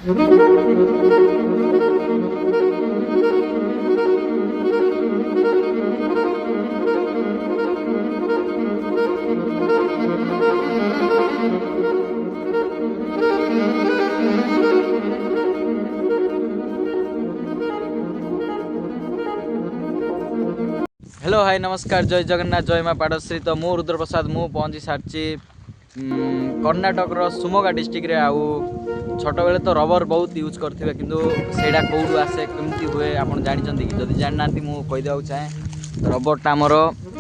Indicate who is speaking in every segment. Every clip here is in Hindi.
Speaker 1: हेलो हाय नमस्कार जय जगन्नाथ जय माँ पाड़श्री। तो मु रुद्र प्रसाद मु पहुँची सारी कर्णाटक सुमगा डिस्ट्रिक्ट रे। आउ छोट बेले तो रबर बहुत यूज करथिबे किंतु सेडा कोडू आसे केमती हुए आपण जानते कि जदि जानना मु कहीदेवा चाहे रबरटा आमर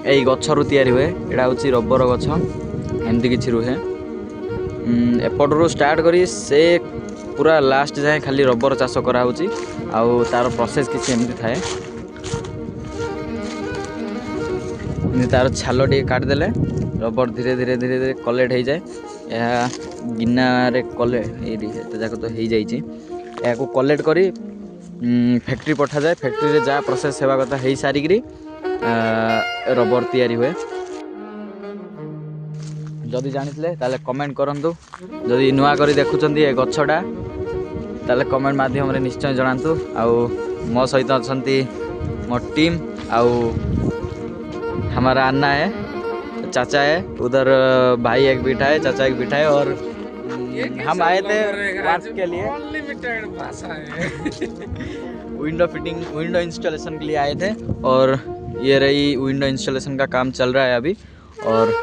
Speaker 1: यही गचर तैयारी हुए। एटा हूँ रबर गछ एमती किसी रुहे एपटू स्टार्ट करी से पूरा लास्ट जाए खाली रबर चाष कराऊँगी। आउ तार प्रोसेस किसी एमती थाए तार छाल टे काटिदेले रबर धीरे धीरे धीरे धीरे कलेक्ट हो जाए। यह गिना रे कलेक्ट जाक तो हो जाए। या कलेक्ट करी फैक्ट्री पठा जाए। फैक्ट्री रे जहाँ प्रोसेस होगा कथा हो सारिक रबर तैयारी हुए। जदि जानिथिले ताले कमेंट करंतु। जदि नुआ करी देखुचंदी ए गछटा ताले कमेंट माध्यम रे निश्चय जणांतु। आउ मो सहित अछंती मो टीम आउ हमारा अन्ना है चाचा है उधर भाई एक बैठा है चाचा एक बैठा है और हम आए थे वर्क के लिए अनलिमिटेड भाषा है विंडो फिटिंग विंडो इंस्टॉलेशन के लिए आए थे। और ये रही विंडो इंस्टॉलेशन का काम चल रहा है अभी। और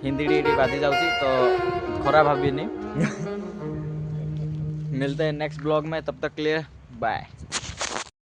Speaker 1: हिंदी डी बाधी जाऊँगी तो खराब भाभी नहीं मिलते हैं नेक्स्ट ब्लॉग में। तब तक के लिए बाय।